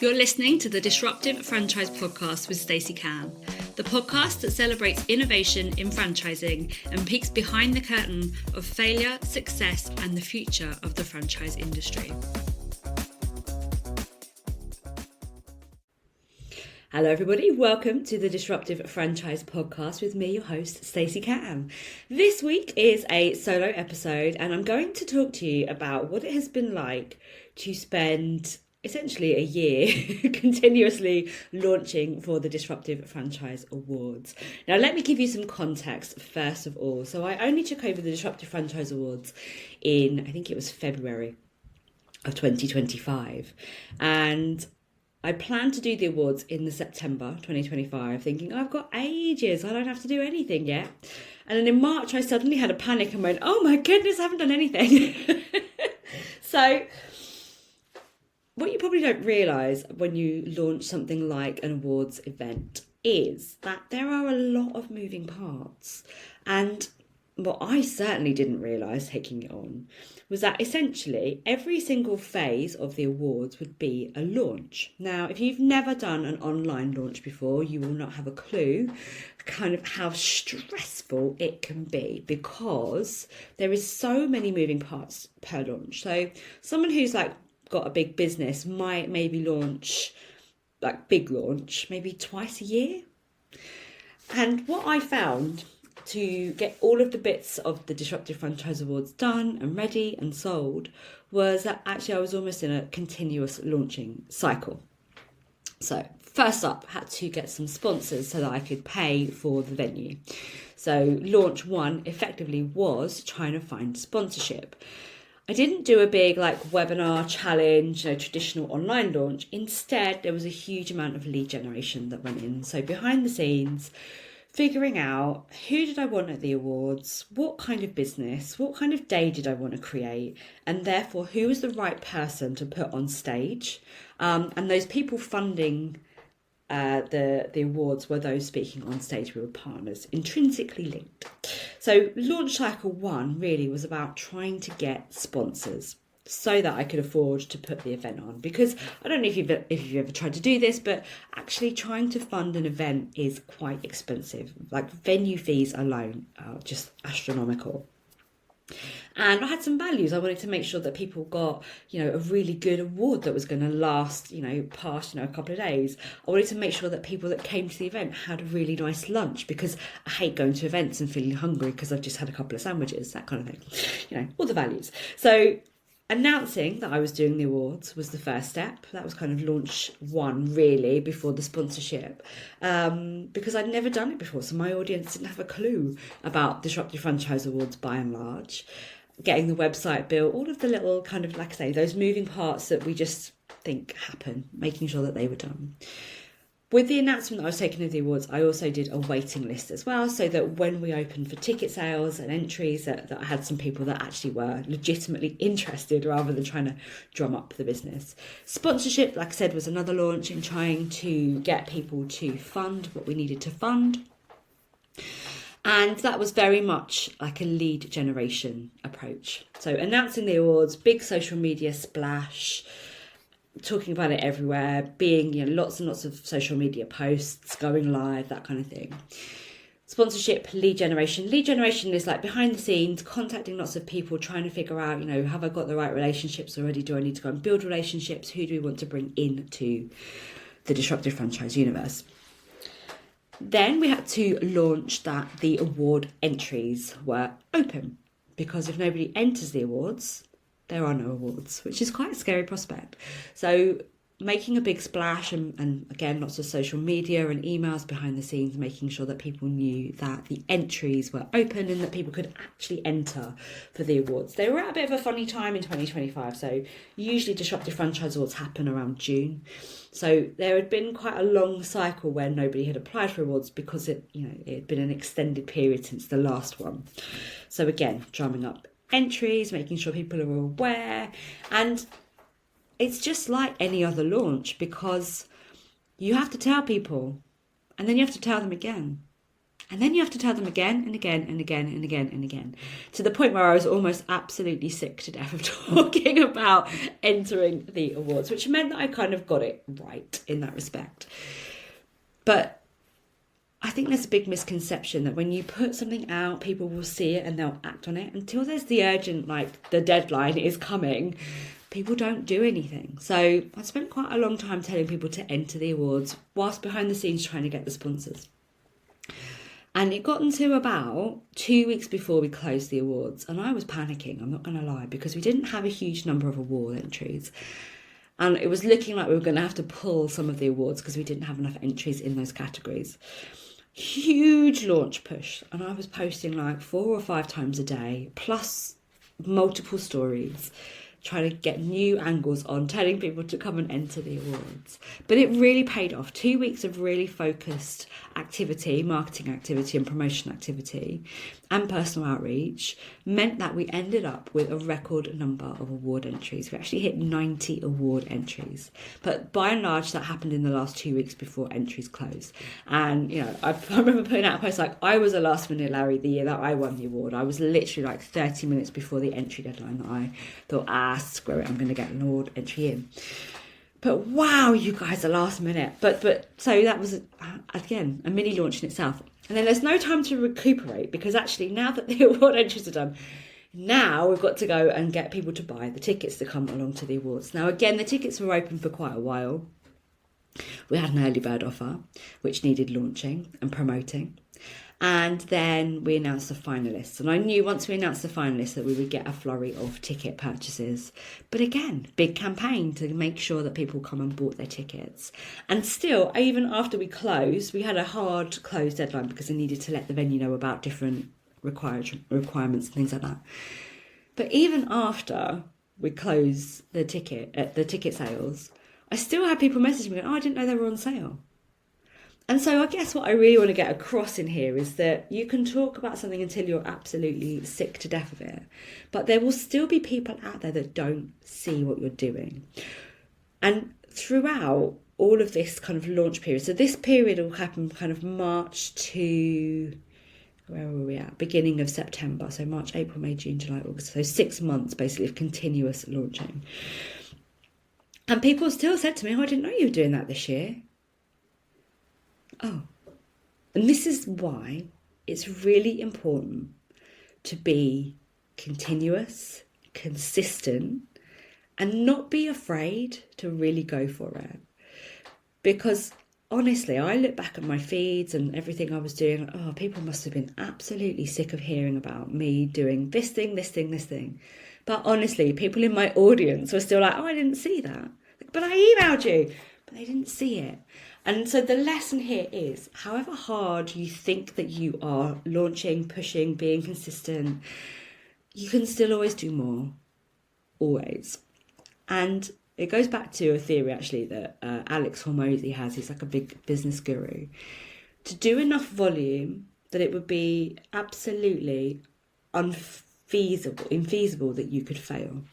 You're listening to the Disruptive Franchise Podcast with Stacey Can, the podcast that celebrates innovation in franchising and peeks behind the curtain of failure, success, and the future of the franchise industry. Hello everybody, welcome to the Disruptive Franchise Podcast with me, your host, Stacey Can. This week is a solo episode and I'm going to talk to you about what it has been like to spend essentially a year continuously launching for the Disruptive Franchise Awards. Now, let me give you some context first of all. So I only took over the Disruptive Franchise Awards in, I think it was February of 2025. And I planned to do the awards in the September 2025, thinking, I've got ages, I don't have to do anything yet. And then in March, I suddenly had a panic and went, oh my goodness, I haven't done anything. So what you probably don't realise when you launch something like an awards event is that there are a lot of moving parts. And what I certainly didn't realise taking it on was that essentially every single phase of the awards would be a launch. Now, if you've never done an online launch before, you will not have a clue kind of how stressful it can be because there is so many moving parts per launch. So someone who's got a big business might maybe launch, big launch, maybe twice a year. And what I found to get all of the bits of the Disruptive Franchise Awards done and ready and sold was that actually I was almost in a continuous launching cycle. So first up, had to get some sponsors so that I could pay for the venue. So launch one effectively was trying to find sponsorship. I didn't do a big webinar challenge, traditional online launch. Instead, there was a huge amount of lead generation that went in. So behind the scenes, figuring out who did I want at the awards, what kind of business, what kind of day did I want to create, and therefore who was the right person to put on stage. And those people funding the awards were those speaking on stage. We were partners, intrinsically linked. So launch cycle one really was about trying to get sponsors so that I could afford to put the event on. Because I don't know if you've ever tried to do this, but actually trying to fund an event is quite expensive. Venue fees alone are just astronomical. And I had some values. I wanted to make sure that people got, a really good award that was going to last, past, a couple of days. I wanted to make sure that people that came to the event had a really nice lunch because I hate going to events and feeling hungry because I've just had a couple of sandwiches, that kind of thing, all the values. So announcing that I was doing the awards was the first step. That was kind of launch one, really, before the sponsorship, because I'd never done it before. So my audience didn't have a clue about Disruptive Franchise Awards by and large. Getting the website built, all of the little kind of, those moving parts that we just think happen, making sure that they were done. With the announcement that I was taking of the awards, I also did a waiting list as well, so that when we opened for ticket sales and entries, that I had some people that actually were legitimately interested rather than trying to drum up the business. Sponsorship, like I said, was another launch in trying to get people to fund what we needed to fund. And that was very much like a lead generation approach. So announcing the awards, big social media splash, talking about it everywhere, being lots and lots of social media posts, going live, that kind of thing. Sponsorship, lead generation. Lead generation is behind the scenes, contacting lots of people, trying to figure out, have I got the right relationships already? Do I need to go and build relationships? Who do we want to bring into the Disruptive Franchise universe? Then we had to launch that the award entries were open, because if nobody enters the awards, there are no awards, which is quite a scary prospect. So making a big splash and again, lots of social media and emails behind the scenes, making sure that people knew that the entries were open and that people could actually enter for the awards. They were at a bit of a funny time in 2025. So usually Disruptive Franchise Awards happen around June. So there had been quite a long cycle where nobody had applied for awards because it had been an extended period since the last one. So again, drumming up entries, making sure people are aware. And it's just like any other launch because you have to tell people and then you have to tell them again. And then you have to tell them again and again and again and again and again, to the point where I was almost absolutely sick to death of talking about entering the awards, which meant that I kind of got it right in that respect. But I think there's a big misconception that when you put something out, people will see it and they'll act on it. Until there's the urgent, like the deadline is coming, people don't do anything. So I spent quite a long time telling people to enter the awards whilst behind the scenes trying to get the sponsors. And it got into about 2 weeks before we closed the awards. And I was panicking, I'm not going to lie, because we didn't have a huge number of award entries. And it was looking like we were going to have to pull some of the awards because we didn't have enough entries in those categories. Huge launch push. And I was posting like 4 or 5 times a day, plus multiple stories, trying to get new angles on, telling people to come and enter the awards. But it really paid off. 2 weeks of really focused activity, marketing activity and promotion activity and personal outreach meant that we ended up with a record number of award entries. We actually hit 90 award entries. But by and large, that happened in the last 2 weeks before entries closed. And, you know, I remember putting out a post like, I was a last minute Larry the year that I won the award. I was literally like 30 minutes before the entry deadline that I thought, screw it, I'm going to get an award entry in. But wow, you guys are last minute. But so that was, again, a mini launch in itself. And then there's no time to recuperate, because actually now that the award entries are done, now we've got to go and get people to buy the tickets to come along to the awards. Now, again, the tickets were open for quite a while. We had an early bird offer, which needed launching and promoting. And then we announced the finalists. And I knew once we announced the finalists that we would get a flurry of ticket purchases. But again, big campaign to make sure that people come and bought their tickets. And still, even after we closed, we had a hard close deadline because I needed to let the venue know about different requirements and things like that. But even after we closed the ticket sales, I still had people messaging me going, I didn't know they were on sale. And so I guess what I really want to get across in here is that you can talk about something until you're absolutely sick to death of it, but there will still be people out there that don't see what you're doing. And throughout all of this kind of launch period, so this period will happen kind of March to, where were we at? Beginning of September. So March, April, May, June, July, August. So 6 months basically of continuous launching. And people still said to me, I didn't know you were doing that this year. Oh, and this is why it's really important to be continuous, consistent, and not be afraid to really go for it. Because honestly, I look back at my feeds and everything I was doing, people must have been absolutely sick of hearing about me doing this thing, this thing, this thing. But honestly, people in my audience were still like, I didn't see that. But I emailed you. But they didn't see it. And so the lesson here is, however hard you think that you are launching, pushing, being consistent, you can still always do more. Always. And it goes back to a theory, actually, that Alex Hormozy has. He's like a big business guru. To do enough volume that it would be absolutely infeasible that you could fail.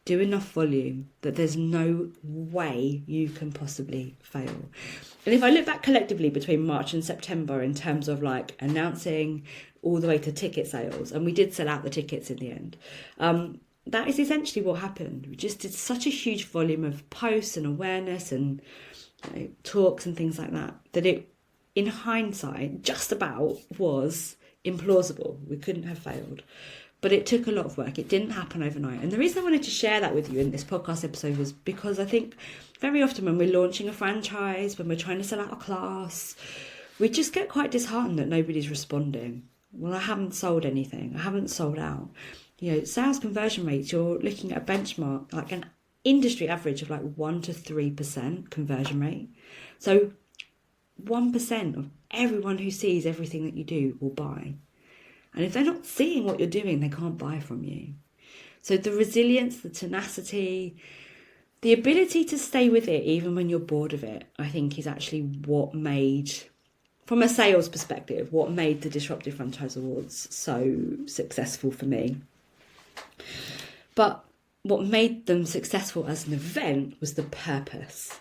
Do enough volume that there's no way you can possibly fail. And if I look back collectively between March and September in terms of like announcing all the way to ticket sales, and we did sell out the tickets in the end, that is essentially what happened. We just did such a huge volume of posts and awareness and talks and things like that, that it, in hindsight, just about was implausible. We couldn't have failed. But it took a lot of work. It didn't happen overnight. And the reason I wanted to share that with you in this podcast episode was because I think very often when we're launching a franchise, when we're trying to sell out a class, we just get quite disheartened that nobody's responding. Well, I haven't sold anything. I haven't sold out. Sales conversion rates, you're looking at a benchmark, like an industry average of like 1 to 3% conversion rate. So 1% of everyone who sees everything that you do will buy. And if they're not seeing what you're doing, they can't buy from you. So the resilience, the tenacity, the ability to stay with it even when you're bored of it, I think is actually what made, from a sales perspective, what made the Disruptive Franchise Awards so successful for me. But what made them successful as an event was the purpose.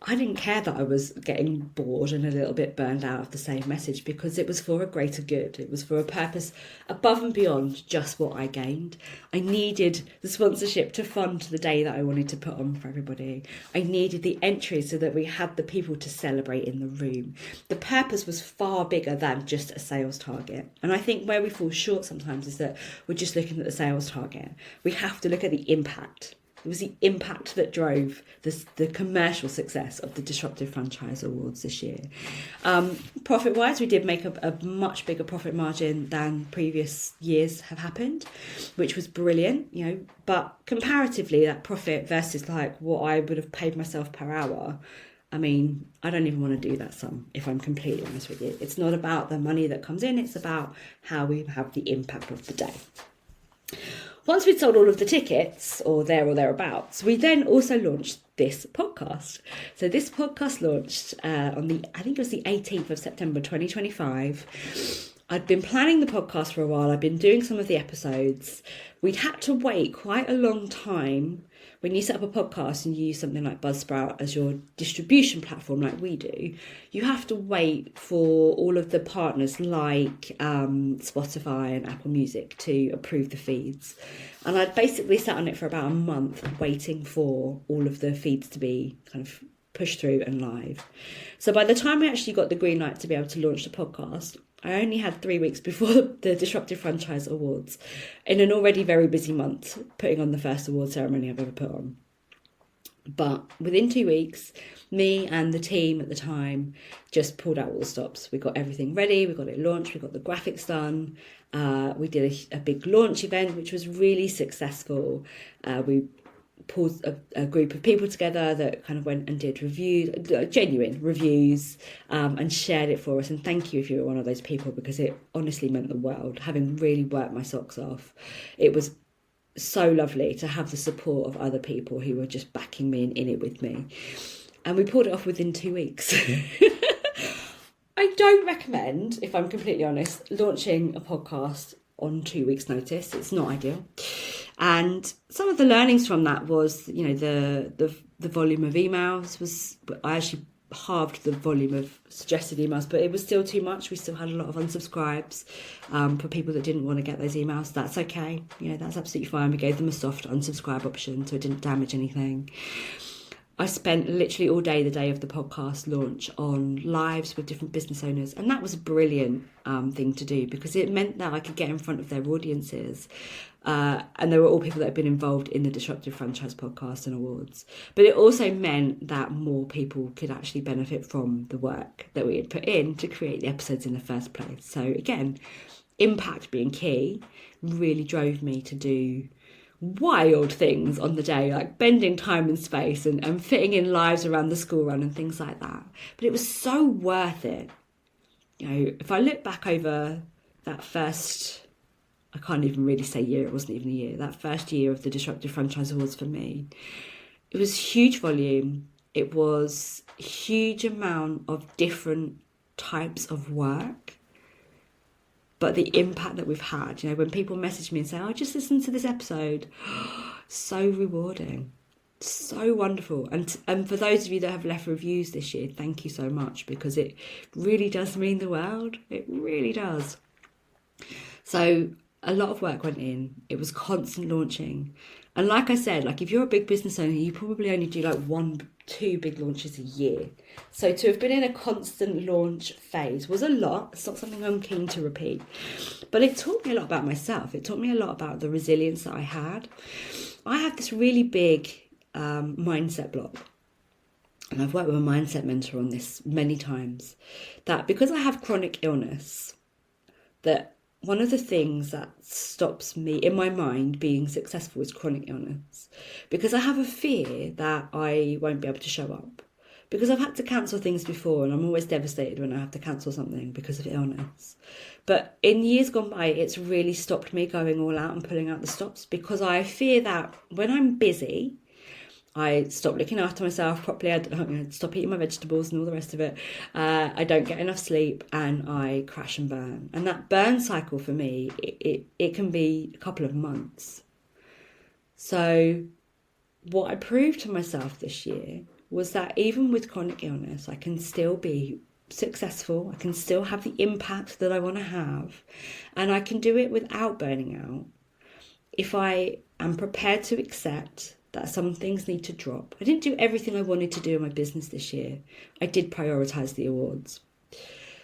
I didn't care that I was getting bored and a little bit burned out of the same message, because it was for a greater good. It was for a purpose above and beyond just what I gained. I needed the sponsorship to fund the day that I wanted to put on for everybody. I needed the entries so that we had the people to celebrate in the room. The purpose was far bigger than just a sales target. And I think where we fall short sometimes is that we're just looking at the sales target. We have to look at the impact. It was the impact that drove the commercial success of the Disruptive Franchise Awards this year. Profit-wise, we did make a much bigger profit margin than previous years have happened, which was brilliant, But comparatively, that profit versus like what I would have paid myself per hour, I mean, I don't even want to do that sum, if I'm completely honest with you. It's not about the money that comes in, it's about how we have the impact of the day. Once we'd sold all of the tickets, or there or thereabouts, we then also launched this podcast. So this podcast launched I think it was the 18th of September 2025. I'd been planning the podcast for a while. I'd been doing some of the episodes. We'd had to wait quite a long time. When you set up a podcast and you use something like Buzzsprout as your distribution platform like we do, you have to wait for all of the partners like Spotify and Apple Music to approve the feeds. And I'd basically sat on it for about a month waiting for all of the feeds to be kind of pushed through and live. So by the time we actually got the green light to be able to launch the podcast, I only had 3 weeks before the Disruptive Franchise Awards, in an already very busy month, putting on the first award ceremony I've ever put on. But within 2 weeks, me and the team at the time just pulled out all the stops. We got everything ready, we got it launched, we got the graphics done. We did a big launch event, which was really successful. We pulled a group of people together that kind of went and did reviews, genuine reviews, and shared it for us. And thank you if you were one of those people, because it honestly meant the world. Having really worked my socks off, it was so lovely to have the support of other people who were just backing me and in it with me. And we pulled it off within 2 weeks. I don't recommend, if I'm completely honest, launching a podcast on 2 weeks' notice. It's not ideal. And some of the learnings from that was, the volume of emails I actually halved the volume of suggested emails, but it was still too much. We still had a lot of unsubscribes for people that didn't want to get those emails. That's okay. That's absolutely fine. We gave them a soft unsubscribe option so it didn't damage anything. I spent literally all day, the day of the podcast launch, on lives with different business owners. And that was a brilliant thing to do, because it meant that I could get in front of their audiences. And they were all people that had been involved in the Disruptive Franchise Podcast and Awards. But it also meant that more people could actually benefit from the work that we had put in to create the episodes in the first place. So again, impact being key really drove me to do wild things on the day, like bending time and space and fitting in lives around the school run and things like that. But it was so worth it. If I look back over that first, I can't even really say year, it wasn't even a year, that first year of the Disruptive Franchise Awards for me, it was huge volume. It was a huge amount of different types of work. But the impact that we've had, when people message me and say, "Oh, just listen to this episode," so rewarding, so wonderful. And for those of you that have left reviews this year, thank you so much, because it really does mean the world. It really does. So a lot of work went in. It was constant launching. And like I said, if you're a big business owner, you probably only do 1-2 big launches a year. So to have been in a constant launch phase was a lot. It's not something I'm keen to repeat. But it taught me a lot about myself. It taught me a lot about the resilience that I had. I have this really big mindset block. And I've worked with a mindset mentor on this many times. That because I have chronic illness, that one of the things that stops me in my mind being successful is chronic illness, because I have a fear that I won't be able to show up, because I've had to cancel things before and I'm always devastated when I have to cancel something because of illness. But in years gone by, it's really stopped me going all out and pulling out the stops, because I fear that when I'm busy, I stop looking after myself properly. I stop eating my vegetables and all the rest of it. I don't get enough sleep and I crash and burn. And that burn cycle for me, it can be a couple of months. So what I proved to myself this year was that even with chronic illness, I can still be successful. I can still have the impact that I want to have, and I can do it without burning out if I am prepared to accept that some things need to drop. I didn't do everything I wanted to do in my business this year. I did prioritise the awards.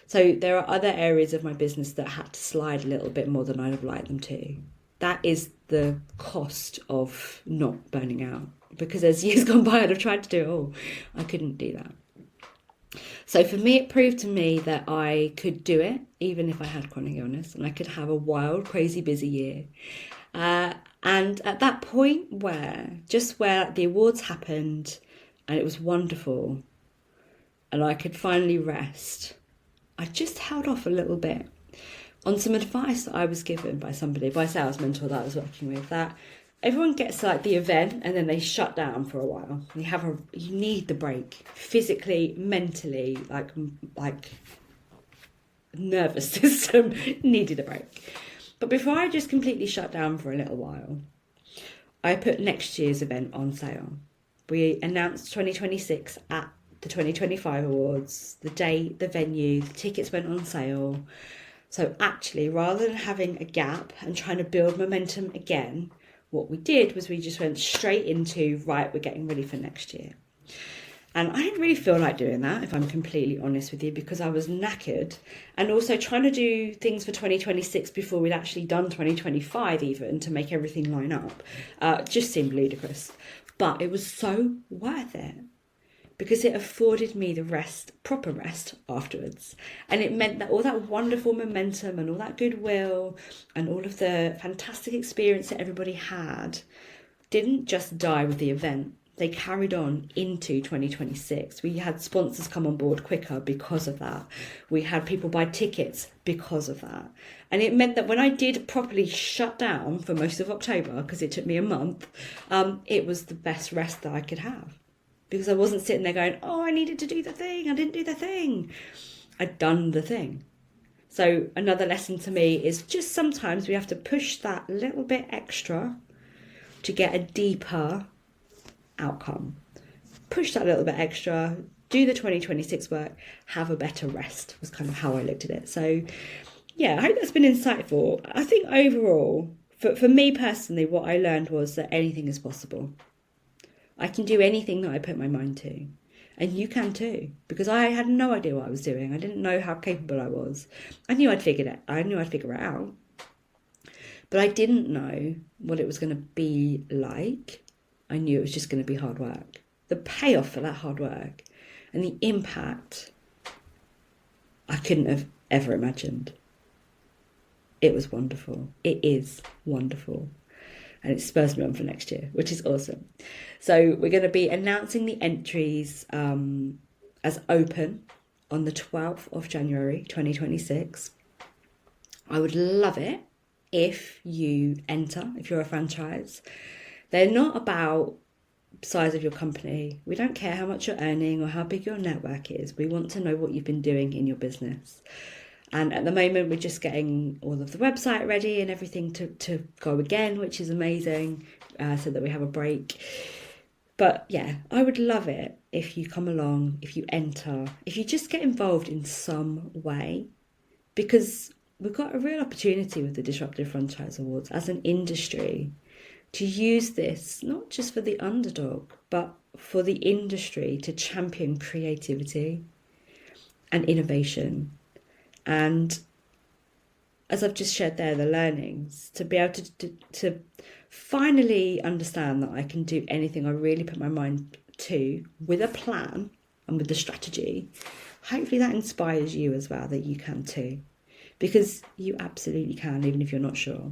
So there are other areas of my business that had to slide a little bit more than I'd have liked them to. That is the cost of not burning out. Because as years gone by, I'd have tried to do it all. I couldn't do that. So for me, it proved to me that I could do it, even if I had chronic illness, and I could have a wild, crazy, busy year. And at that point where the awards happened and it was wonderful and I could finally rest, I just held off a little bit on some advice that I was given by somebody, by a sales mentor that I was working with, that everyone gets like the event and then they shut down for a while. You need the break, physically, mentally, like nervous system needed a break. But before I just completely shut down for a little while, I put next year's event on sale. We announced 2026 at the 2025 awards, the date, the venue, the tickets went on sale. So actually, rather than having a gap and trying to build momentum again, what we did was we just went straight into, right, we're getting ready for next year. And I didn't really feel like doing that, if I'm completely honest with you, because I was knackered. And also trying to do things for 2026 before we'd actually done 2025 even, to make everything line up, just seemed ludicrous. But it was so worth it, because it afforded me the proper rest afterwards. And it meant that all that wonderful momentum and all that goodwill and all of the fantastic experience that everybody had didn't just die with the event. They carried on into 2026. We had sponsors come on board quicker because of that. We had people buy tickets because of that. And it meant that when I did properly shut down for most of October, because it took me a month, it was the best rest that I could have. Because I wasn't sitting there going, oh, I needed to do the thing. I didn't do the thing. I'd done the thing. So another lesson to me is just sometimes we have to push that little bit extra to get a deeper outcome. Push that little bit extra, do the 2026 work, have a better rest, was kind of how I looked at it. So yeah, I hope that's been insightful. I think overall, for me personally, what I learned was that anything is possible. I can do anything that I put my mind to. And you can too, because I had no idea what I was doing. I didn't know how capable I was. I knew I'd figure it out. But I didn't know what it was going to be like. I knew it was just going to be hard work. The payoff for that hard work and the impact, I couldn't have ever imagined. It was wonderful. It is wonderful. And it spurs me on for next year, which is awesome. So we're going to be announcing the entries as open on the 12th of January 2026. I would love it if you enter, if you're a franchise. They're not about size of your company. We don't care how much you're earning or how big your network is. We want to know what you've been doing in your business. And at the moment, we're just getting all of the website ready and everything to go again, which is amazing, so that we have a break. But yeah, I would love it if you come along, if you enter, if you just get involved in some way, because we've got a real opportunity with the Disruptive Franchise Awards as an industry to use this, not just for the underdog, but for the industry to champion creativity and innovation. And as I've just shared there, the learnings, to be able to finally understand that I can do anything I really put my mind to with a plan and with the strategy, hopefully that inspires you as well, that you can too. Because you absolutely can, even if you're not sure.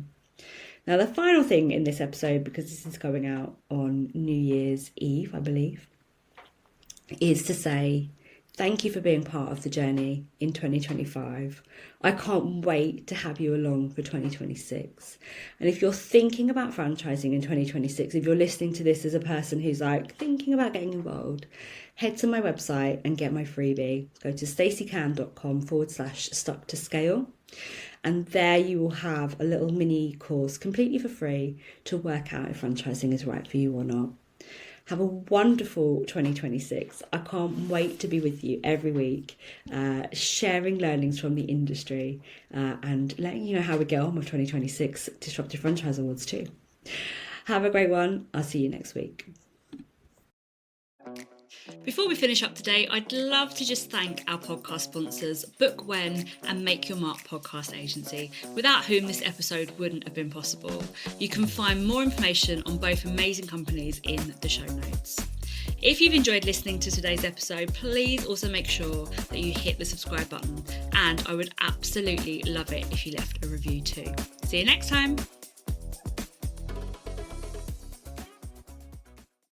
Now, the final thing in this episode, because this is going out on New Year's Eve, I believe, is to say thank you for being part of the journey in 2025. I can't wait to have you along for 2026. And if you're thinking about franchising in 2026, if you're listening to this as a person who's like thinking about getting involved, head to my website and get my freebie. Go to staceycan.com/stuck to scale. And there you will have a little mini course completely for free to work out if franchising is right for you or not. Have a wonderful 2026. I can't wait to be with you every week, sharing learnings from the industry and letting you know how we get on with 2026 Disruptive Franchise Awards too. Have a great one. I'll see you next week. Before we finish up today, I'd love to just thank our podcast sponsors, Book When and Make Your Mark Podcast Agency, without whom this episode wouldn't have been possible. You can find more information on both amazing companies in the show notes. If you've enjoyed listening to today's episode, please also make sure that you hit the subscribe button, and I would absolutely love it if you left a review too. See you next time.